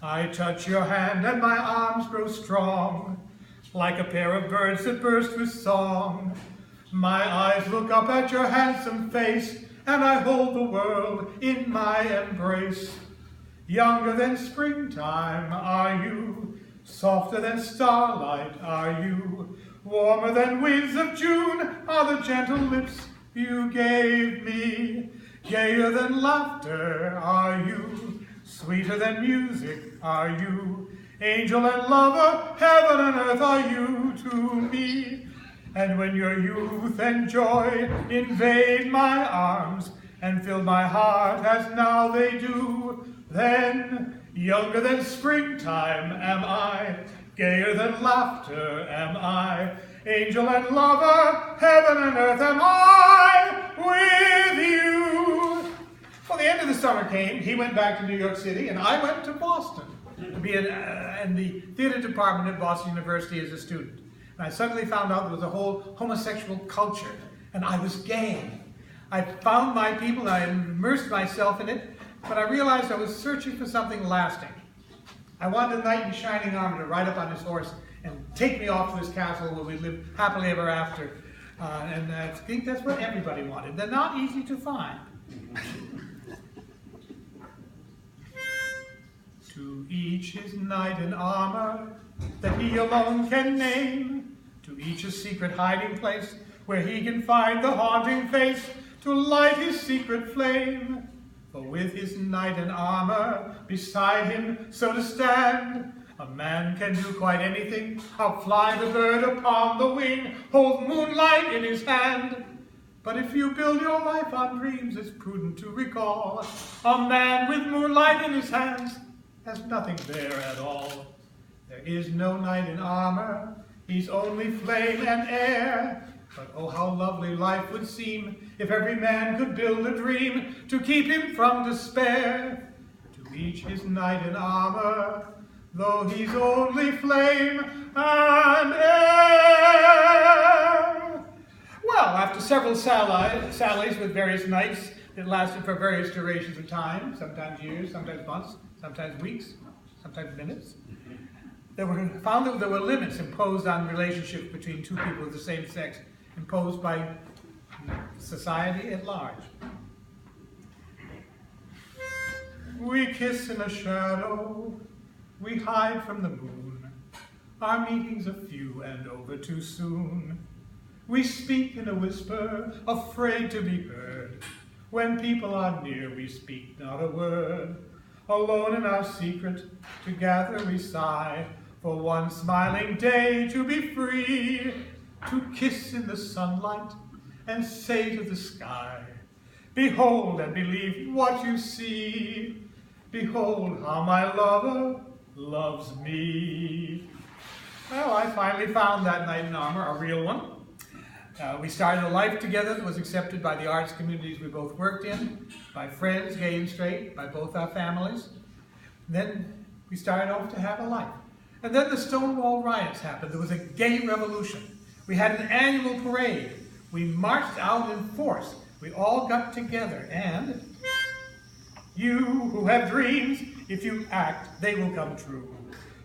I touch your hand and my arms grow strong, like a pair of birds that burst with song. My eyes look up at your handsome face, and I hold the world in my embrace. Younger than springtime are you, softer than starlight are you, warmer than winds of June are the gentle lips you gave me. Gayer than laughter are you, sweeter than music are you, angel and lover, heaven and earth are you to me. And when your youth and joy invade my arms and fill my heart as now they do, then younger than springtime am I, gayer than laughter am I, angel and lover, heaven and earth am I with you. Well, the end of the summer came. He went back to New York City, and I went to Boston to be in the theater department at Boston University as a student. And I suddenly found out there was a whole homosexual culture, and I was gay. I found my people, and I immersed myself in it, but I realized I was searching for something lasting. I wanted a knight in shining armor to ride up on his horse and take me off to his castle where we'd live happily ever after. And I think that's what everybody wanted. They're not easy to find. To each his knight in armor that he alone can name, to each a secret hiding place where he can find the haunting face to light his secret flame. For with his knight in armor beside him so to stand, a man can do quite anything, outfly the bird upon the wing, hold moonlight in his hand. But if you build your life on dreams, it's prudent to recall a man with moonlight in his hands has nothing there at all. There is no knight in armor, he's only flame and air. But oh, how lovely life would seem if every man could build a dream to keep him from despair. To each his knight in armor, though he's only flame and air. Well, after several sallies with various knights that lasted for various durations of time, sometimes years, sometimes months, sometimes weeks, sometimes minutes, found that there were limits imposed on relationships between two people of the same sex, imposed by society at large. We kiss in a shadow, we hide from the moon, our meetings are few and over too soon. We speak in a whisper, afraid to be heard. When people are near, we speak not a word. Alone in our secret, together we sigh, for one smiling day to be free, to kiss in the sunlight and say to the sky, behold and believe what you see. Behold how my lover loves me. Well, I finally found that knight in armor, a real one. We started a life together that was accepted by the arts communities we both worked in, by friends, gay and straight, by both our families. Then we started off to have a life. And then the Stonewall riots happened. There was a gay revolution. We had an annual parade. We marched out in force. We all got together, and you who have dreams, if you act, they will come true.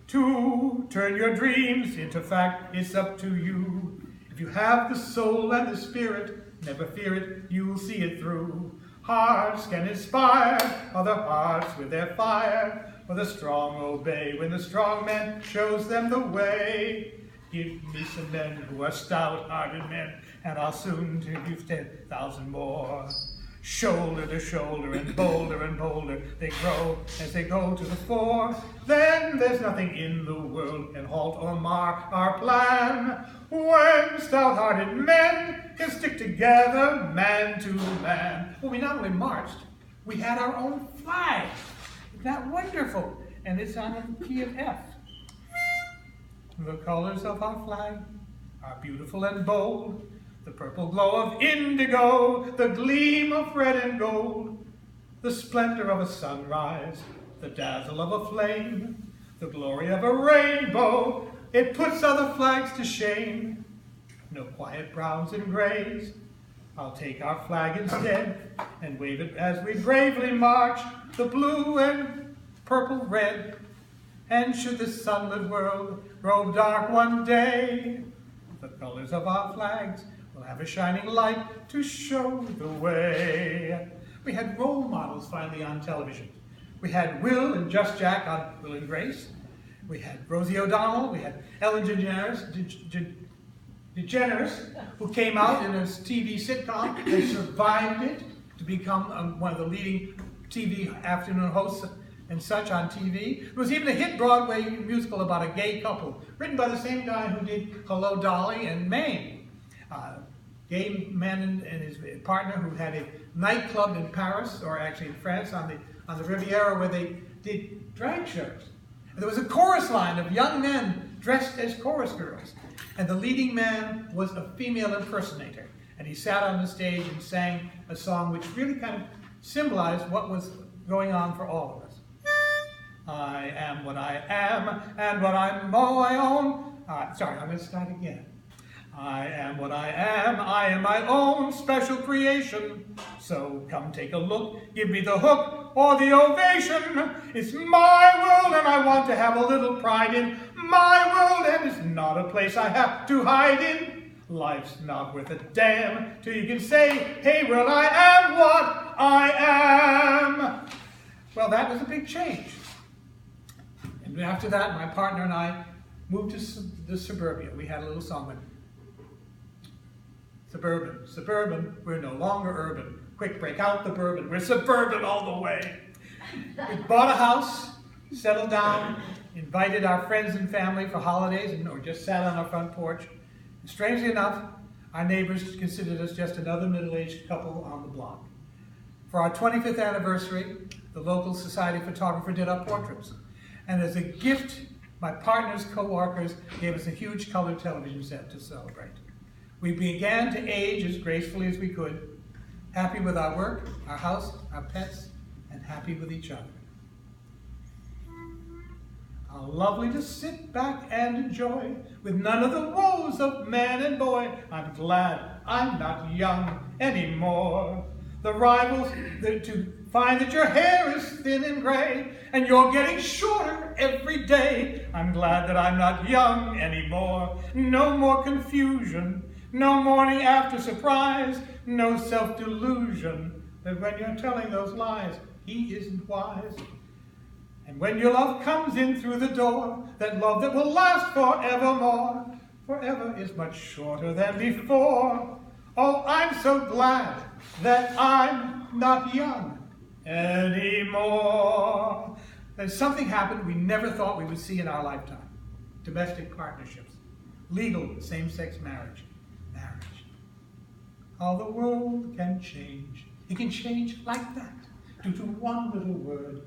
To turn your dreams into fact, it's up to you. If you have the soul and the spirit, never fear it, you'll see it through. Hearts can inspire other hearts with their fire, for the strong obey when the strong man shows them the way. Give me some men who are stout-hearted men, and I'll soon give you 10,000 more. Shoulder to shoulder and bolder, they grow as they go to the fore. Then there's nothing in the world can halt or mar our plan. When stout-hearted men can stick together, man to man. Well, we not only marched, we had our own flag. Isn't that wonderful? And it's on a key of F. The colors of our flag are beautiful and bold. The purple glow of indigo, the gleam of red and gold, the splendor of a sunrise, the dazzle of a flame, the glory of a rainbow, it puts other flags to shame. No quiet browns and grays, I'll take our flag instead and wave it as we bravely march, the blue and purple red, And should this sunlit world grow dark one day, the colors of our flags will have a shining light to show the way. We had role models finally on television. We had Will and Just Jack on Will and Grace. We had Rosie O'Donnell. We had Ellen DeGeneres, who came out in a TV sitcom. They survived it to become one of the leading TV afternoon hosts and such on TV. There was even a hit Broadway musical about a gay couple, written by the same guy who did Hello, Dolly and Mame. Gay man and his partner who had a nightclub in Paris, or actually in France, on the Riviera, where they did drag shows. And there was a chorus line of young men dressed as chorus girls. And the leading man was a female impersonator. And he sat on the stage and sang a song which really kind of symbolized what was going on for all of us. I am what I am, and what I'm my own. Sorry, I'm going to start again. I am what I am my own special creation. So come take a look, give me the hook or the ovation. It's my world and I want to have a little pride in my world, and it's not a place I have to hide in. Life's not worth a damn till you can say, hey world, I am what I am. Well, that was a big change. And after that, my partner and I moved to the suburbia. We had a little song with suburban, suburban, we're no longer urban. Quick, break out the bourbon, we're suburban all the way. We bought a house, settled down, invited our friends and family for holidays, or just sat on our front porch. And strangely enough, our neighbors considered us just another middle-aged couple on the block. For our 25th anniversary, the local society photographer did our portraits. And as a gift, my partner's co-workers gave us a huge color television set to celebrate. We began to age as gracefully as we could, happy with our work, our house, our pets, and happy with each other. How lovely to sit back and enjoy, with none of the woes of man and boy. I'm glad I'm not young anymore. The rivals to find that your hair is thin and gray, and you're getting shorter every day. I'm glad that I'm not young anymore. No more confusion. No morning after surprise, no self-delusion that when you're telling those lies, he isn't wise. And when your love comes in through the door, that love that will last forevermore, forever is much shorter than before. Oh, I'm so glad that I'm not young anymore. Then something happened we never thought we would see in our lifetime. Domestic partnerships, legal same-sex marriage. How the world can change. It can change like that, due to one little word,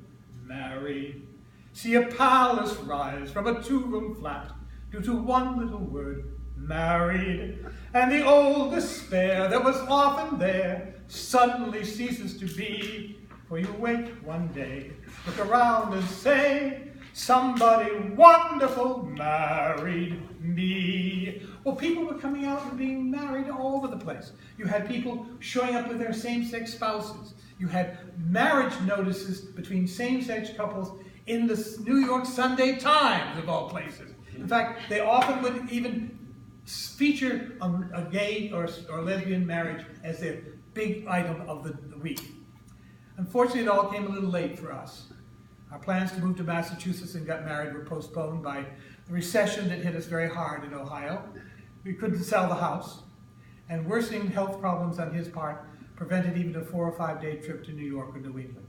married. See a palace rise from a two-room flat, due to one little word, married. And the old despair that was often there suddenly ceases to be. For you wake one day, look around and say, somebody wonderful married me. Well, people were coming out and being married all over the place. You had people showing up with their same-sex spouses. You had marriage notices between same-sex couples in the New York Sunday Times, of all places. In fact, they often would even feature a gay or lesbian marriage as their big item of the week. Unfortunately, it all came a little late for us. Our plans to move to Massachusetts and get married were postponed by the recession that hit us very hard in Ohio. We couldn't sell the house, and worsening health problems on his part prevented even a 4 or 5 day trip to New York or New England.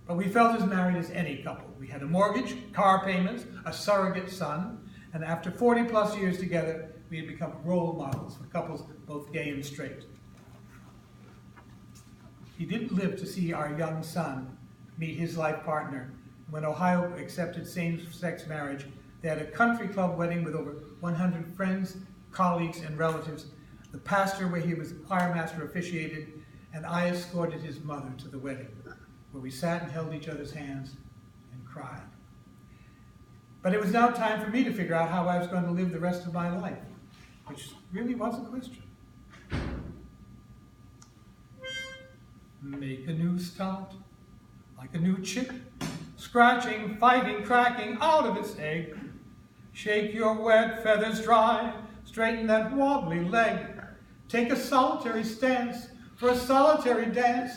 But we felt as married as any couple. We had a mortgage, car payments, a surrogate son, and after 40 plus years together, we had become role models for couples both gay and straight. He didn't live to see our young son meet his life partner. When Ohio accepted same-sex marriage, they had a country club wedding with over 100 friends, colleagues, and relatives. The pastor, where he was the choir master, officiated, and I escorted his mother to the wedding, where we sat and held each other's hands and cried. But it was now time for me to figure out how I was going to live the rest of my life, which really was a question. Make a new start, like a new chip, scratching, fighting, cracking out of its egg. Shake your wet feathers dry, straighten that wobbly leg. Take a solitary stance for a solitary dance,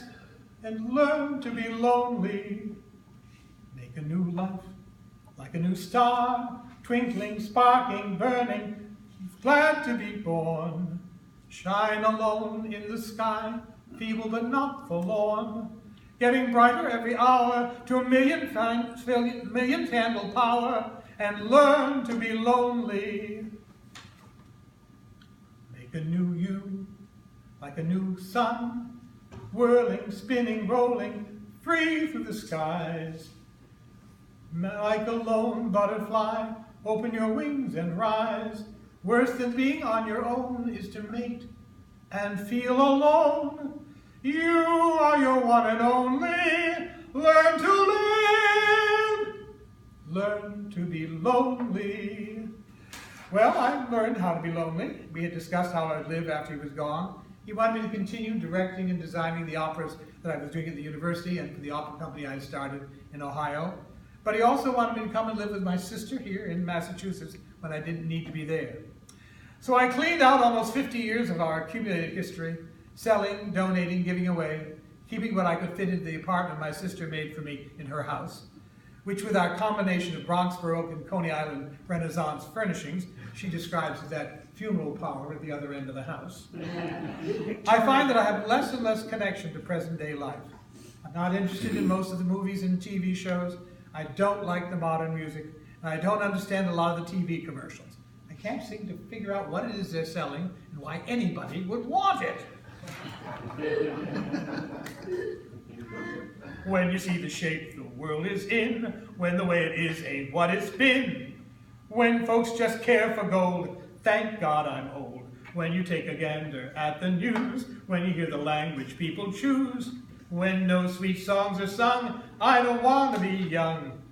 and learn to be lonely. Make a new life, like a new star, twinkling, sparkling, burning, glad to be born. Shine alone in the sky, feeble but not forlorn, getting brighter every hour to a million candle power, and learn to be lonely. Make a new you, like a new sun, whirling, spinning, rolling, free through the skies. Like a lone butterfly, open your wings and rise. Worse than being on your own is to mate and feel alone. You are your one and only. Learn to live. Learn to be lonely. Well, I learned how to be lonely. We had discussed how I'd live after he was gone. He wanted me to continue directing and designing the operas that I was doing at the university and for the opera company I started in Ohio. But he also wanted me to come and live with my sister here in Massachusetts when I didn't need to be there. So I cleaned out almost 50 years of our accumulated history, selling, donating, giving away, keeping what I could fit into the apartment my sister made for me in her house, which with our combination of Bronx Baroque and Coney Island Renaissance furnishings, she describes as that funeral parlor at the other end of the house. I find that I have less and less connection to present-day life. I'm not interested in most of the movies and TV shows. I don't like the modern music, and I don't understand a lot of the TV commercials. I can't seem to figure out what it is they're selling and why anybody would want it. When you see the shape the world is in, when the way it is ain't what it's been, when folks just care for gold, thank God I'm old. When you take a gander at the news, when you hear the language people choose, when no sweet songs are sung, I don't want to be young.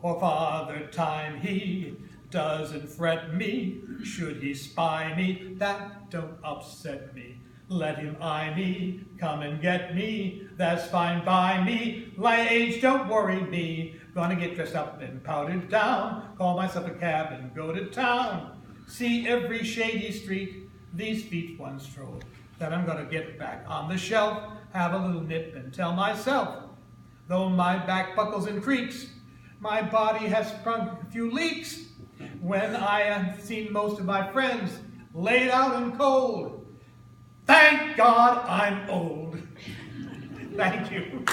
Or Father Time, he doesn't fret me. Should he spy me, that don't upset me. Let him eye me, come and get me, that's fine by me. My age don't worry me. Gonna get dressed up and powdered down, call myself a cab and go to town. See every shady street, these feet one stroll. Then I'm gonna get back on the shelf, have a little nip and tell myself, though my back buckles and creaks, my body has sprung a few leaks. When I have seen most of my friends laid out and cold, thank God I'm old. Thank you.